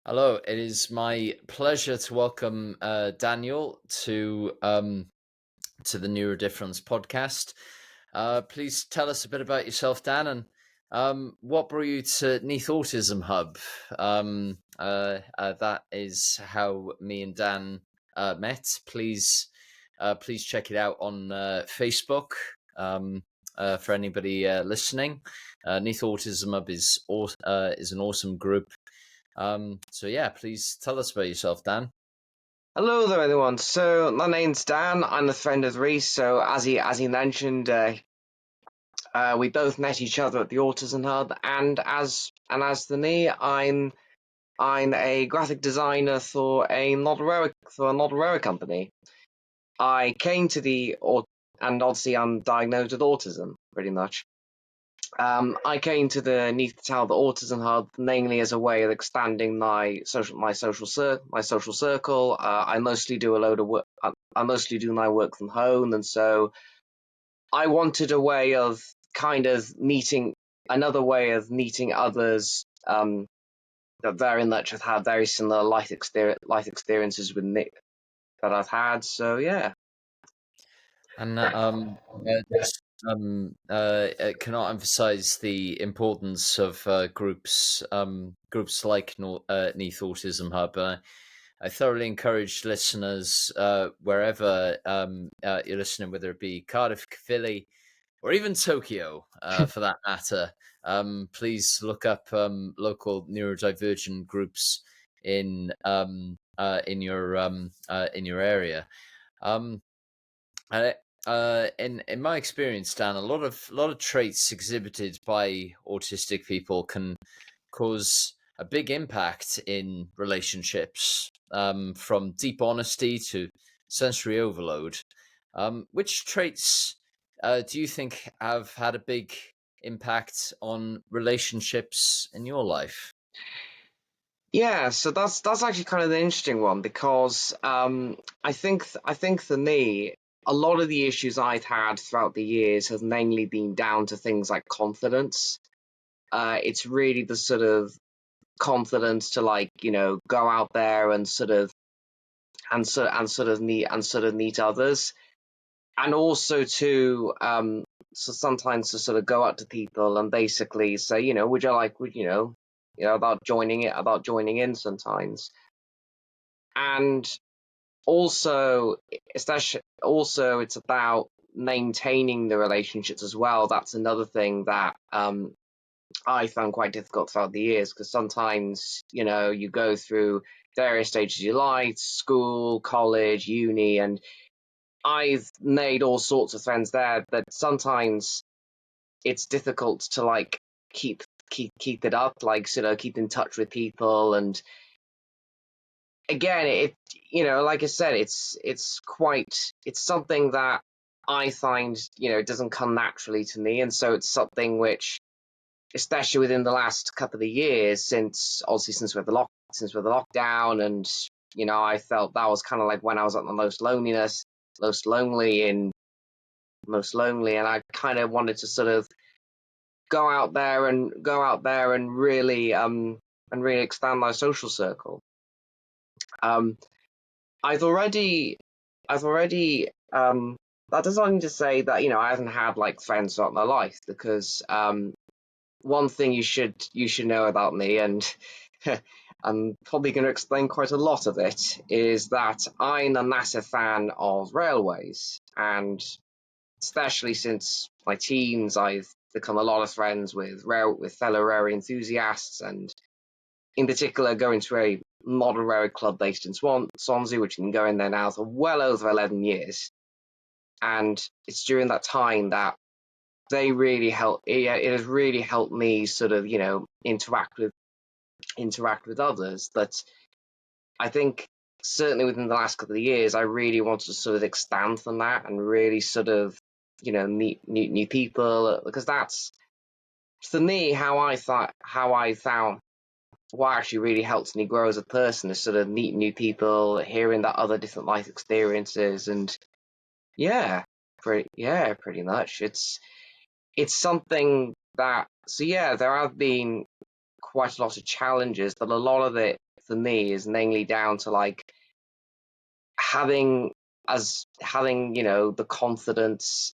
Hello, it is my pleasure to welcome Daniel to the Neurodifference Podcast. Please tell us a bit about yourself, Dan, and what brought you to Neath Autism Hub. That is how me and Dan met. Please check it out on Facebook. For anybody listening, Neath Autism Hub is an awesome group. So yeah, please tell us about yourself, Dan. Hello there, everyone. So my name's Dan. I'm a friend of Rhys. So as he mentioned, we both met each other at the Autism Hub, and as for me, I'm a graphic designer for a Nodarera company. I came to and obviously I'm diagnosed with autism, pretty much. I came to the Neath Town, the Autism Hub, mainly as a way of expanding my social circle. I mostly do a load of work. I mostly do my work from home, and so I wanted a way of kind of another way of meeting others that very much have had very similar life experiences with me that I've had. So yeah. And just cannot emphasize the importance of groups like Neath Autism Hub. I thoroughly encourage listeners wherever you're listening, whether it be Cardiff, Philly, or even Tokyo, for that matter. Please look up local neurodivergent groups in in your area. Um, in my experience, Dan, a lot of traits exhibited by autistic people can cause a big impact in relationships, from deep honesty to sensory overload. Which traits do you think have had a big impact on relationships in your life? Yeah, so that's actually kind of an interesting one because I think for me, a lot of the issues I've had throughout the years have mainly been down to things like confidence. It's really the sort of confidence to go out there and sort of meet others, and also to so sometimes to sort of go out to people and basically say, about joining in sometimes. And also, especially also, it's about maintaining the relationships as well. That's another thing that I found quite difficult throughout the years, because sometimes you go through various stages of your life: school, college, uni, and I've made all sorts of friends there, but sometimes it's difficult to keep it up, keep in touch with people. And again, like I said, it's something that I find doesn't come naturally to me, and so it's something which, especially within the last couple of years, since we're the lockdown, and I felt that was kind of like when I was at the most lonely, and I kind of wanted to sort of go out there and really expand my social circle. Um, I've already, I've already, that doesn't mean to say that, I haven't had like friends throughout my life, because, one thing you should know about me, and I'm probably going to explain quite a lot of it, is that I'm a massive fan of railways, and especially since my teens, I've become a lot of friends with fellow railway enthusiasts, and in particular going to a model railway club based in Swansea, which has been going there now for well over 11 years. And it's during that time that they really help. It has really helped me sort of interact with others. But I think certainly within the last couple of years, I really wanted to sort of expand from that and really sort of meet new people, because that's, for me, how I found what actually really helps me grow as a person, is sort of meeting new people, hearing that other different life experiences. And yeah, pretty much. It's something that, so yeah, there have been quite a lot of challenges, but a lot of it for me is mainly down to like having the confidence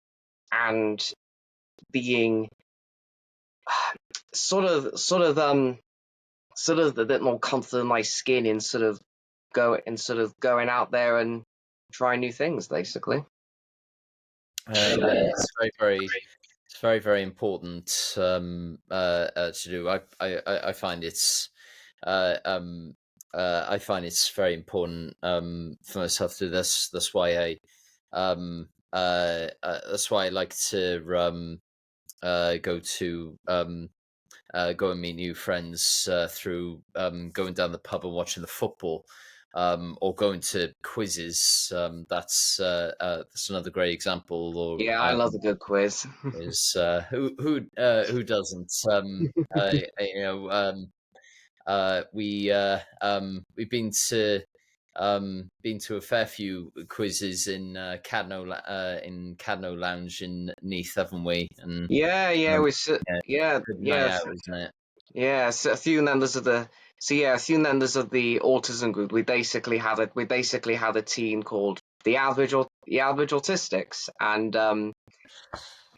and being sort of a bit more confident in my skin in going out there and trying new things, basically. Yeah, it's very, very important to do. I find it's I find it's very important for myself to do this. That's why I like to go and meet new friends through going down the pub and watching the football, or going to quizzes. That's another great example. Or Yeah, I love a good quiz. is who doesn't? You know, we've been to a fair few quizzes in Cadno Lounge in Neath, haven't we? And Yeah, um, yeah, yeah, good night yeah, out, isn't it? yeah. So a few members of the autism group. We basically had a team called the average autistics, and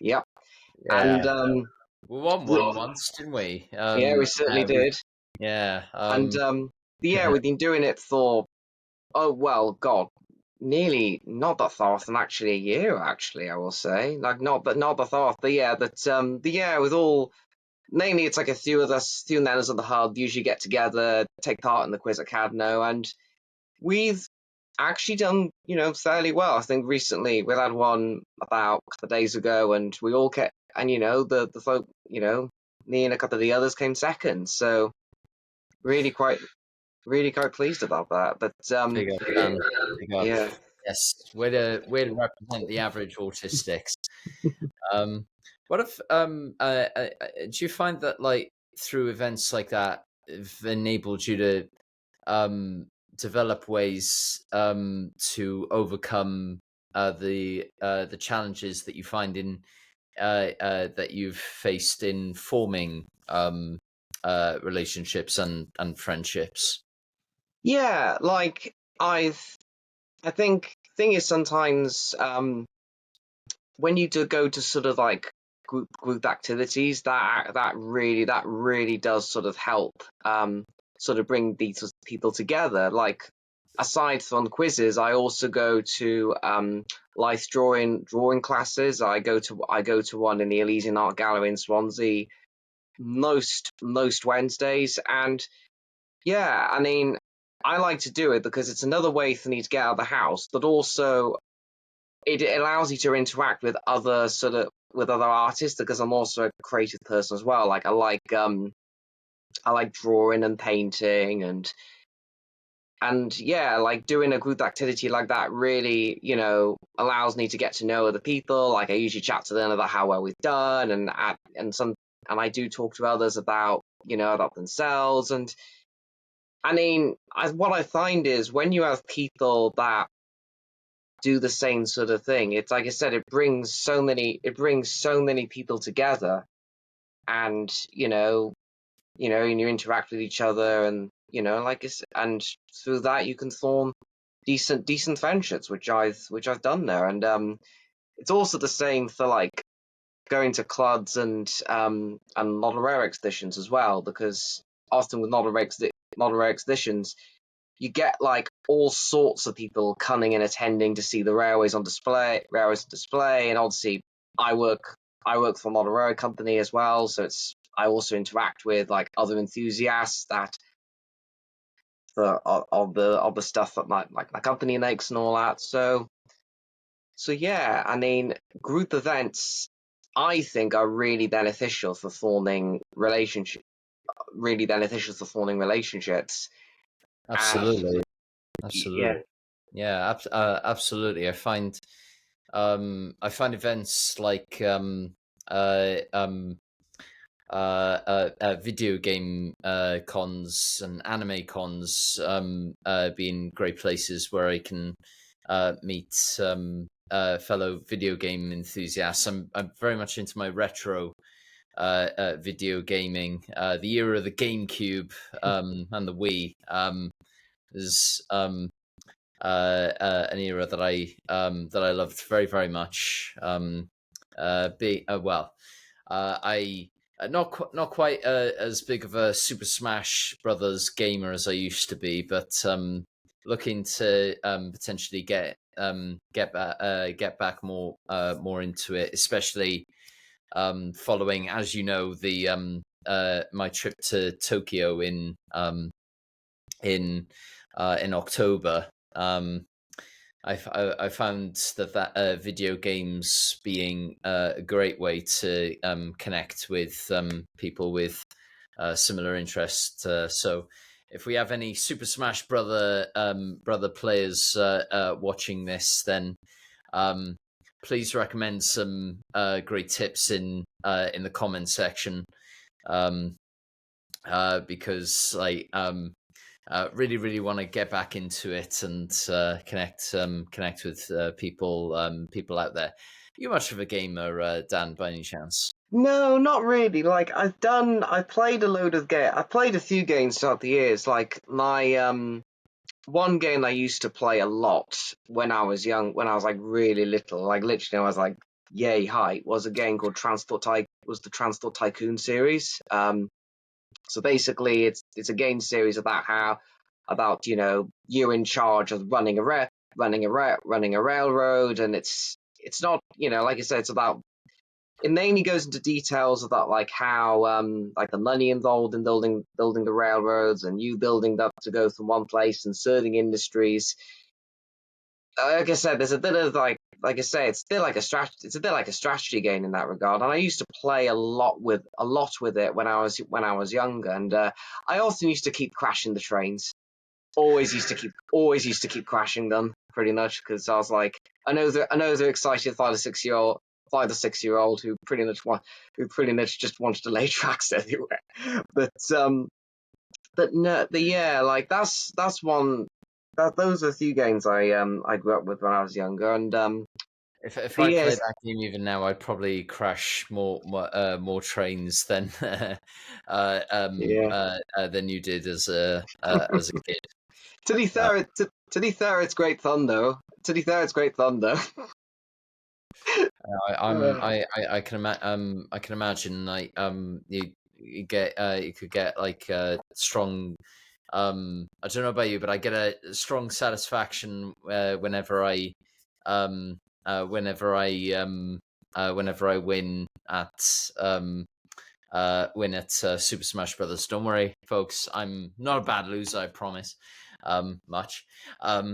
yep, and Yeah, we won one once, didn't we? yeah, we certainly did, Yeah. and yeah, we've been doing it for, oh well, God, nearly not that far off than actually a year. Actually, I will say, like, not that far off, but yeah, with all, mainly it's like a few members of the hub usually get together, take part in the quiz at Cadno, and we've actually done, fairly well. I think recently we had one about a couple of days ago, and we all kept, and the folk, me and a couple of the others came second, so really quite pleased about that. But Big up, Dan. Big up. yeah. Yes, way to represent the average autistics. Um, what if do you find that, like, through events like that have enabled you to develop ways to overcome the challenges that you find in that you've faced in forming relationships and friendships? Yeah, like I think thing is sometimes when you do go to sort of like group activities, that really does sort of help sort of bring these people together. Like, aside from quizzes, I also go to life drawing classes. I go to one in the Elysian Art Gallery in Swansea most Wednesdays, and yeah, I mean, I like to do it because it's another way for me to get out of the house, but also it allows you to interact with other artists, because I'm also a creative person as well. Like, I like drawing and painting, and yeah, like doing a group activity like that really, allows me to get to know other people. Like, I usually chat to them about how well we've done, and I do talk to others about, about themselves. And I mean, what I find is when you have people that do the same sort of thing, it's like I said, it brings so many people together, and and you interact with each other, and and through that you can form decent friendships, which I've done there. And it's also the same for like going to clubs and model rare exhibitions as well, because often with model rare exhibitions, you get like all sorts of people coming and attending to see the railways on display, and obviously I work for a model railway company as well, so I also interact with like other enthusiasts that of the stuff that my company makes and all that. So yeah, I mean, group events I think are really beneficial for forming relationships. And Absolutely, yeah, absolutely. Yeah, absolutely. I find events like video game cons and anime cons being great places where I can meet fellow video game enthusiasts. I'm very much into my retro video gaming. The era of the GameCube and the Wii is an era that I loved very, very much. I not quite as big of a Super Smash Brothers gamer as I used to be, but looking to potentially get back more into it, especially following, as you know, the my trip to Tokyo in October. I found that video games being a great way to connect with people with similar interests. So, if we have any Super Smash brother players watching this, then please recommend some great tips in the comment section, because really, really want to get back into it and connect with people out there. Are you much of a gamer, Dan, by any chance? No, not really. Like I played I played a few games throughout the years. Like my one game I used to play a lot when I was young, when I was like really little, like literally I was like yay height, was a game called the Transport Tycoon series. So basically it's a game series about you're in charge of running a railroad, and it's not, like I said, it mainly goes into details about like how like the money involved in building the railroads, and you building that to go from one place and serving industries. Like I said, there's a bit of like I say, it's a bit like a strategy game in that regard. And I used to play a lot with it when I was younger, and I often used to keep crashing the trains. Always used to keep crashing them, pretty much, because I was like, I know they're excited 5 or 6 year old who pretty much just wanted to lay tracks everywhere. But no, yeah, like that's one that those are a few games I grew up with when I was younger, and If I yeah, played that game even now, I'd probably crash more trains than yeah. than you did as a kid. To be Uh, fair, to be fair, it's great fun though. To be fair, it's great fun though. I can imagine, like, you could get like strong, I don't know about you, but I get a strong satisfaction um whenever I win at Super Smash Brothers. Don't worry, folks, I'm not a bad loser, I promise. Much, but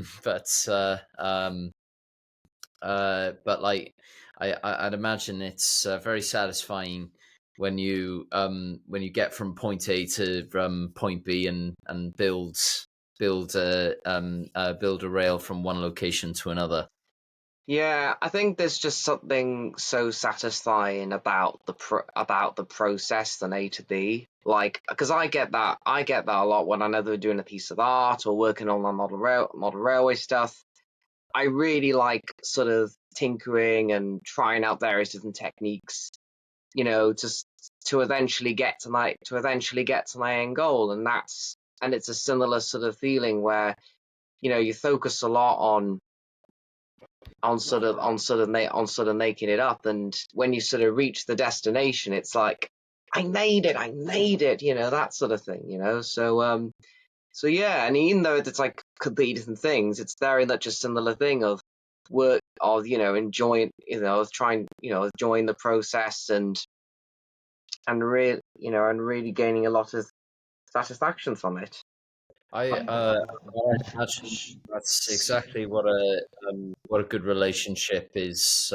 like I'd imagine it's very satisfying when you get from point A to point B and build a rail from one location to another. Yeah, I think there's just something so satisfying about the process than A to B. Like, because I get that a lot when I'm either doing a piece of art or working on my model railway stuff. I really like sort of tinkering and trying out various different techniques, just to eventually get to my end goal, and it's a similar sort of feeling where you focus a lot on sort of making it up, and when you sort of reach the destination, it's like I made it, that sort of thing, so yeah. And even though it's like completely different things, it's very much a similar thing of work of enjoying, trying, enjoying the process, and really gaining a lot of satisfaction from it. Well, I imagine that's exactly what a good relationship is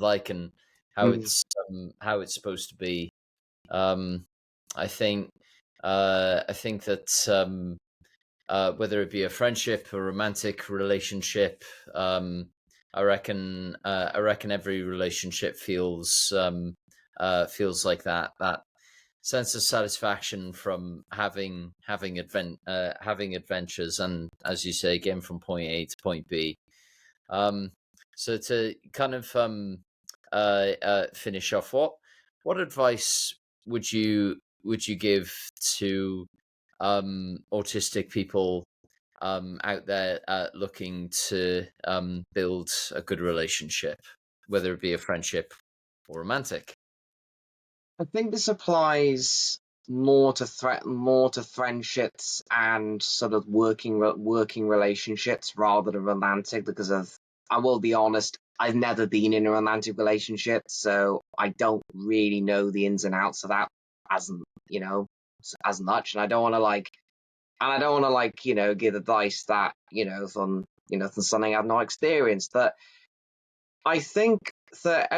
like, and Mm. how it's supposed to be. Um, I think I think that whether it be a friendship, a romantic relationship, I reckon every relationship feels like that sense of satisfaction from having adventures, and, as you say, again, from point A to point B. So to kind of finish off, what advice would you give to autistic people out there looking to build a good relationship, whether it be a friendship or romantic? I think this applies more to friendships and sort of working relationships rather than romantic, because I will be honest, I've never been in a romantic relationship, so I don't really know the ins and outs of that as you know as much, and I don't want to give advice that from from something I've not experienced. But I think for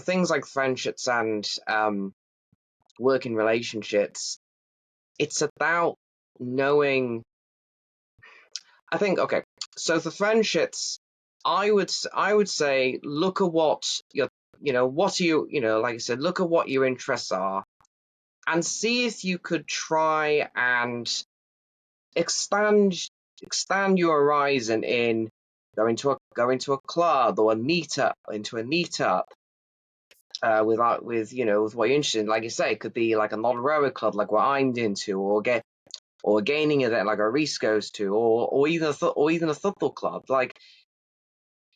things like friendships and working relationships, it's about knowing. I think, okay, so for friendships, I would say look at what your what like I said, look at what your interests are, and see if you could try and expand expand your horizon in going to a club or a meetup into a meetup with what you're interested in. Like you say, it could be like a model railway club like what I'm into, or a gaming event like a Rhys goes to, or even a football club. Like,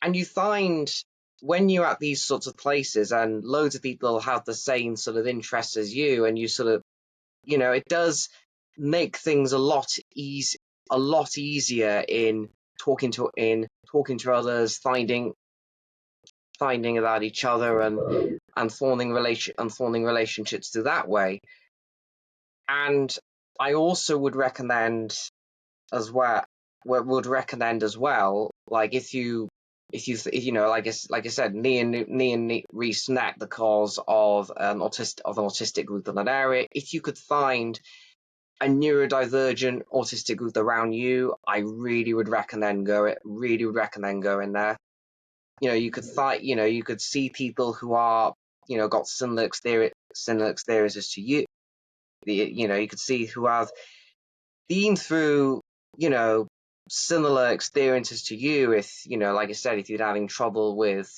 and you find when you're at these sorts of places and loads of people have the same sort of interests as you, and you sort of it does make things a lot easier in talking to others, finding about each other, and forming relationships through that way. And I also as well would recommend as well, like if you know, like I said, me and Rhys met because of an autistic group in that area. If you could find a neurodivergent autistic group around you, I really would recommend going there. You could you could see people who are got similar experiences to you. You could see who have been through you know similar experiences to you. If like I said, if you're having trouble with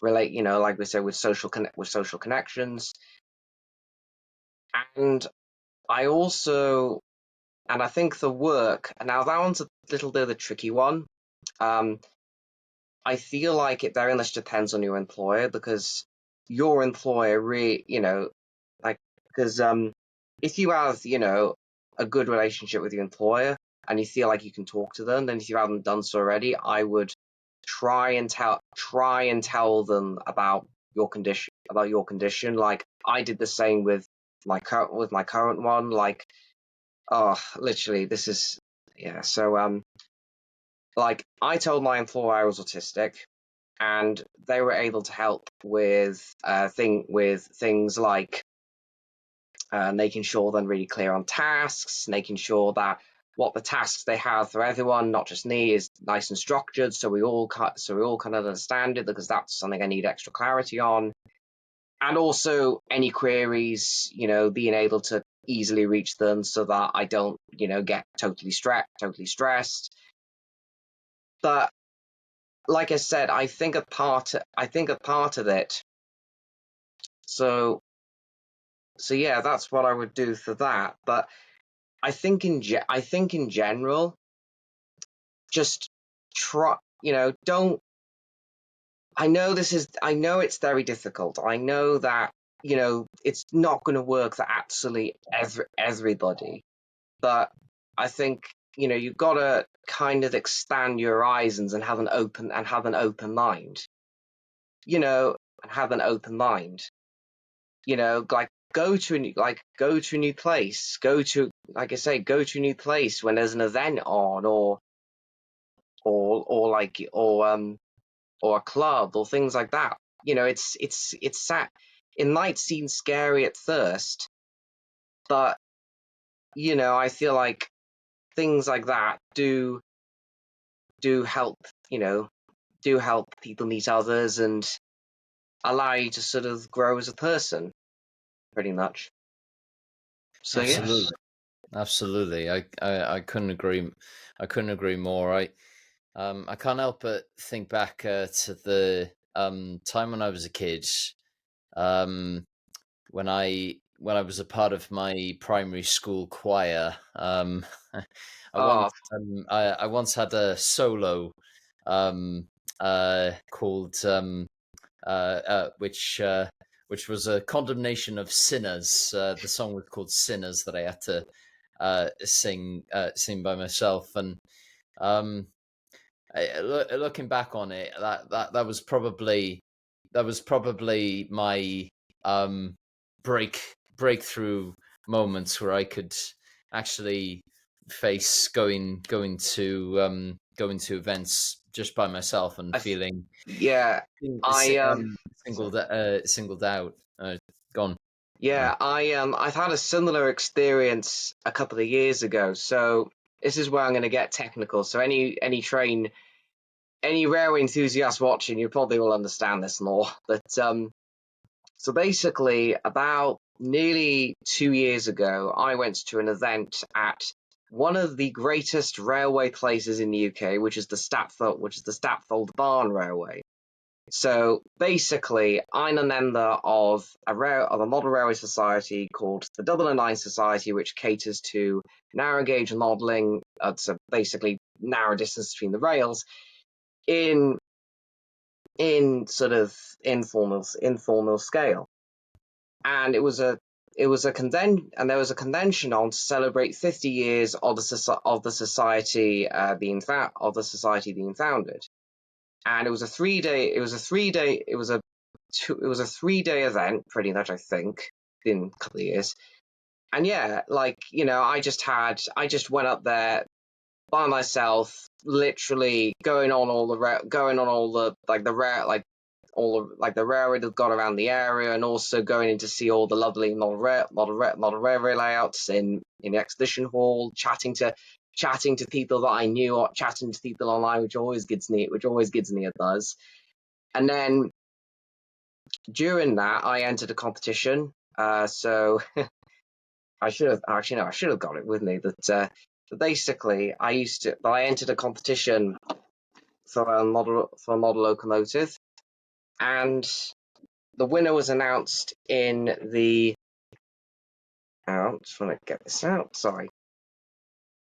like we said, with social connections. And I also and I think the work, and now that one's a little bit of a tricky one. um I feel like it very much depends on your employer, because your employer really, like, because if you have, a good relationship with your employer and you feel like you can talk to them, then if you haven't done so already, I would try and tell them about your condition. Like, I did the same with my current one. Like, oh, literally, this is, yeah. So like, I told my employer I was autistic, and they were able to help with things like making sure they're really clear on tasks, making sure that what the tasks they have for everyone, not just me, is nice and structured, so we all kind of understand it, because that's something I need extra clarity on. And also any queries, being able to easily reach them so that I don't, get totally stressed. But like I said, I think a part of it. So yeah, that's what I would do for that. But I think in general, just try. Don't. I know it's very difficult. I know that it's not going to work for absolutely everybody. But I think you've got to kind of expand your horizons and have an open mind. And have an open mind. Like, go to a new place. Like I say, go to a new place when there's an event on, or a club, or things like that. It's sad. It might seem scary at first, but I feel like things like that do help. Do help people meet others and allow you to sort of grow as a person, pretty much. So yes. Absolutely. I couldn't agree. I couldn't agree more. I can't help but think back to the time when I was a kid. when I was a part of my primary school choir. Oh, I once had a solo called which was a condemnation of sinners. The song was called "Sinners" that I had to sing by myself, and um, looking back on it, that was probably my um, breakthrough moments where I could actually face going to events just by myself and I th- feeling yeah, I singled out. Gone. yeah, I've had a similar experience a couple of years ago. So this is where I'm going to get technical. So any railway enthusiast watching, you probably will understand this more. But so basically, about nearly 2 years ago, I went to an event at one of the greatest railway places in the UK, which is the Stapfold Barn Railway. So basically, I'm a member of a model railway society called the 009 Society, which caters to narrow gauge modelling, so basically narrow distance between the rails in sort of informal scale. And there was a convention on to celebrate 50 years of the society being founded. And it was a 3-day event, pretty much, I think, in a couple of years. And yeah, like, I just went up there by myself, literally going on all the like the rare like all of like the railroad that got around the area, and also going in to see all the lovely model railway layouts in the exhibition hall, chatting to people that I knew, or chatting to people online, which always gives me a buzz. And then during that, I entered a competition. So I should have actually no, I should have got it with me. But basically, I entered a competition for a model locomotive, and the winner was announced in the. Oh, just want to get this out. Sorry.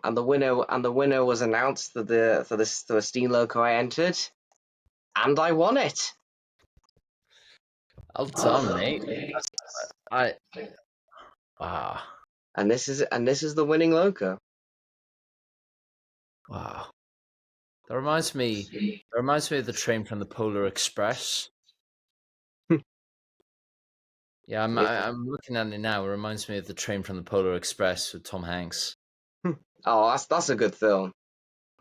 And the winner was announced for the steam loco I entered, and I won it. Well done, mate. I Wow. And this is the winning loco. Wow. That reminds me of the train from the Polar Express. Yeah, Yeah. I'm looking at it now. It reminds me of the train from the Polar Express with Tom Hanks. Oh, that's a good film.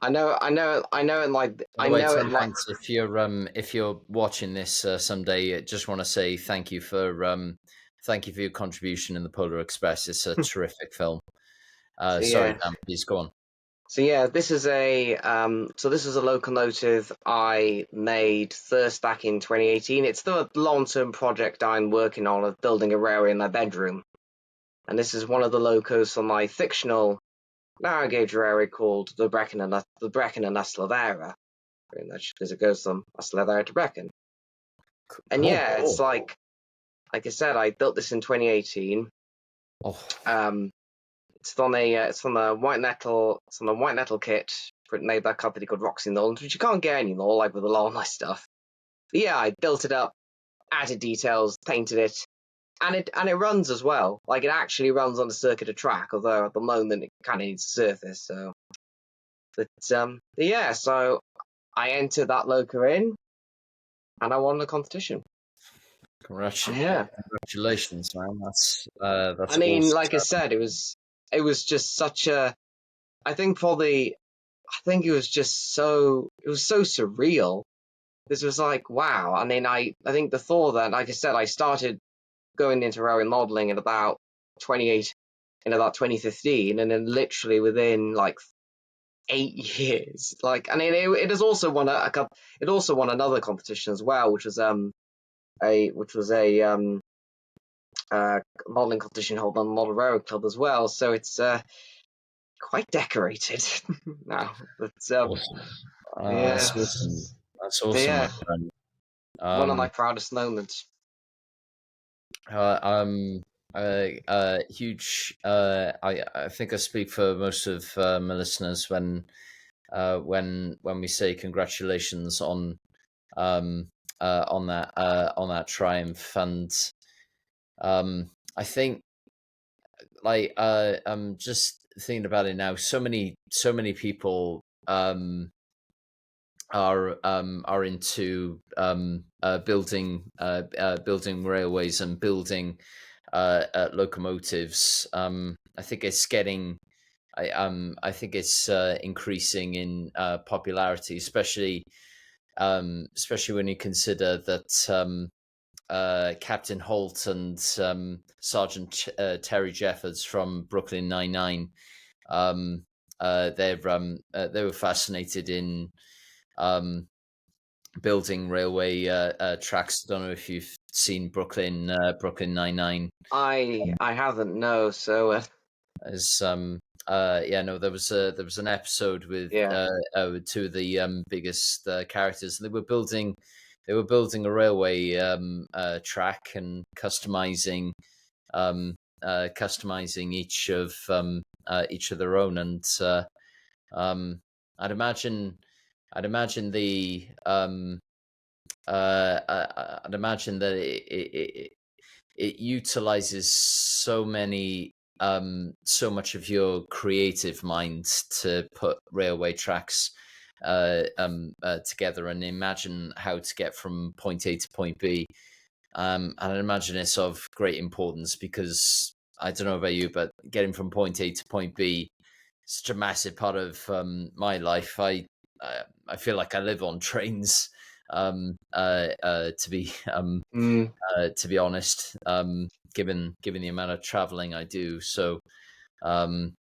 I know, By the way, Tom Hanks, if you're watching this someday, I just want to say thank you for your contribution in the Polar Express. It's a terrific film. Sorry, yeah. Dan, please go on. So yeah, this is a locomotive I made first back in 2018. It's the long-term project I'm working on of building a railway in my bedroom. And this is one of the locos for my fictional narrow gauge railway called the Brecon and Eslavera, pretty much, because it goes from Eslavera to Brecon. And yeah, it's like I said, I built this in 2018. Oh, It's on a white metal kit made by a company called Roxy Nolans, which you can't get anymore, like with a lot of my stuff. But yeah, I built it up, added details, painted it, and it runs as well. Like, it actually runs on a circuit of track, although at the moment it kind of needs a surface. So, but yeah, so I entered that loco in, and I won the competition. Yeah, congratulations, man. I That's mean, awesome. like I said, it was just such a. I think probably I think it was so surreal. This was like, wow. I mean, I think before that, like I said, I started going into railway modeling in about 2015, and then literally within like 8 years, like, I mean, it has also won a couple. It also won another competition as well, which was a modeling competition held on the Model Railway Club as well. So it's quite decorated now. But Awesome. yeah, That's but awesome, my yeah, friend. one of my Um, proudest moments. I'm huge. I think I speak for most of my listeners when we say congratulations um, on that triumph, and I think I'm just thinking about it now. So many people are into building railways and building locomotives. I think it's getting. I think it's increasing in popularity, especially when you consider that Captain Holt and Sergeant Terry Jeffords from Brooklyn Nine-Nine. They were fascinated in um, building railway tracks. I don't know if you've seen Brooklyn Nine-Nine. I haven't, no. So As yeah, no, there was an episode yeah, with two of the biggest characters. They were building a railway track and customizing each of their own. And um, I'd imagine I'd imagine the I'd imagine that it utilizes so much of your creative mind to put railway tracks together and imagine how to get from point A to point B. And I imagine it's of great importance because I don't know about you, but getting from point A to point B is such a massive part of my life. I feel like I live on trains. mm, To be honest, given the amount of traveling I do. So um,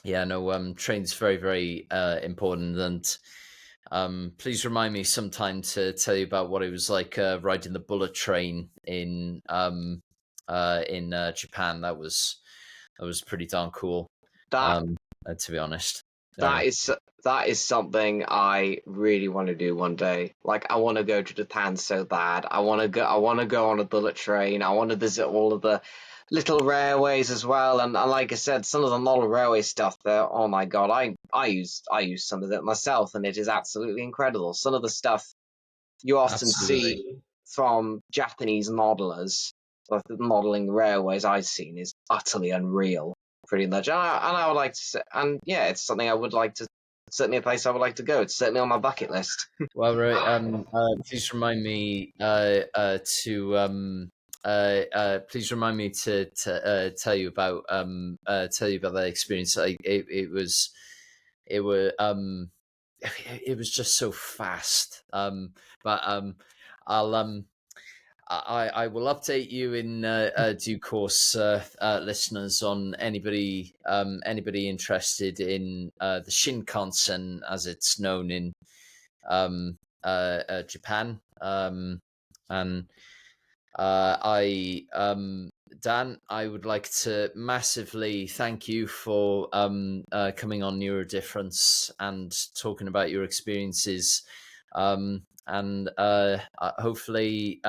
yeah, no, train's very, very important. And please remind me sometime to tell you about what it was like riding the bullet train in Japan. That was pretty darn cool. that To be honest. that is that is something I really want to do one day. Like, I want to go to Japan so bad. I want to go on a bullet train. I want to visit all of the little railways as well. And like I said, some of the model railway stuff there. Oh my God, I use some of it myself, and it is absolutely incredible. Some of the stuff you often Absolutely. see from Japanese modelers, like the modeling railways I've seen, is utterly unreal, pretty much. And I would like to say, and yeah, it's something I would like to, certainly a place I would like to go. It's certainly on my bucket list. Well, right, please remind me please remind me to tell you about that experience. It was it was just so fast. But I'll I will update you in due course, listeners, on anybody interested in the Shinkansen, as it's known in Japan. And Dan, I would like to massively thank you for coming on Neurodifference and talking about your experiences. And hopefully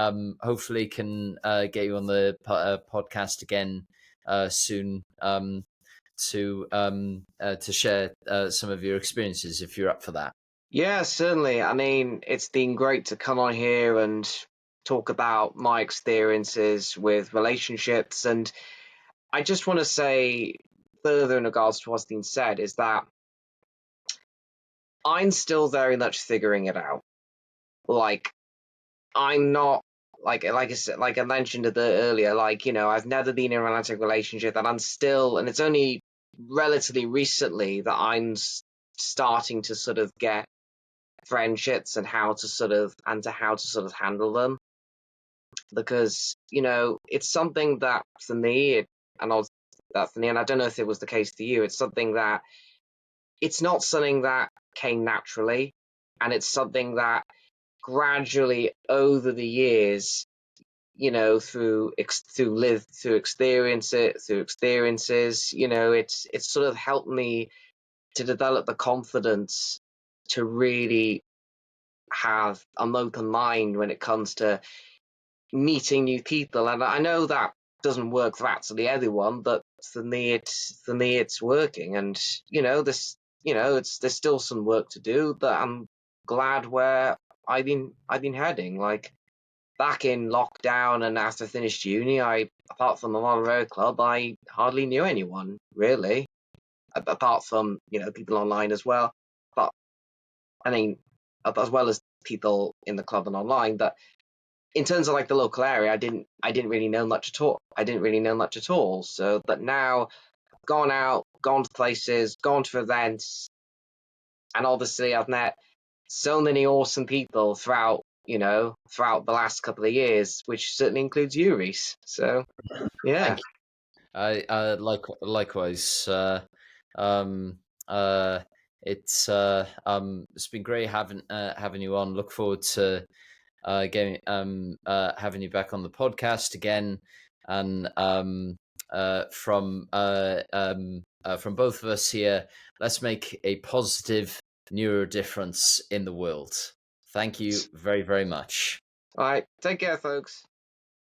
can get you on the podcast again soon to share some of your experiences if you're up for that. Yeah, certainly. I mean, it's been great to come on here and talk about my experiences with relationships. And I just want to say, further in regards to what's been said, is that I'm still very much figuring it out. Like, I'm not like I said, like I mentioned a bit earlier, like, I've never been in a romantic relationship, and I'm still, and it's only relatively recently that I'm starting to sort of get friendships and how to sort of handle them, because it's something that for me, and I don't know if it was the case for you, it's something that it's not something that came naturally, and it's something that gradually over the years, through experiences, it's sort of helped me to develop the confidence to really have an open mind when it comes to meeting new people, and I know that doesn't work for absolutely everyone, but for me it's working, and there's there's still some work to do, but I'm glad where I've been heading. Like back in lockdown and after I finished uni, apart from the Model Road Club, I hardly knew anyone really, apart from people online as well. But I mean, as well as people in the club and online, but in terms of like the local area, I didn't really know much at all. So, but now I've gone out, gone to places, gone to events, and obviously I've met so many awesome people throughout the last couple of years, which certainly includes you, Rhys. So yeah. Thank you. Likewise. It's been great having you on. Look forward to having you back on the podcast again, and from both of us here, let's make a positive neurodifference in the world. Thank you very, very much. All right, take care, folks.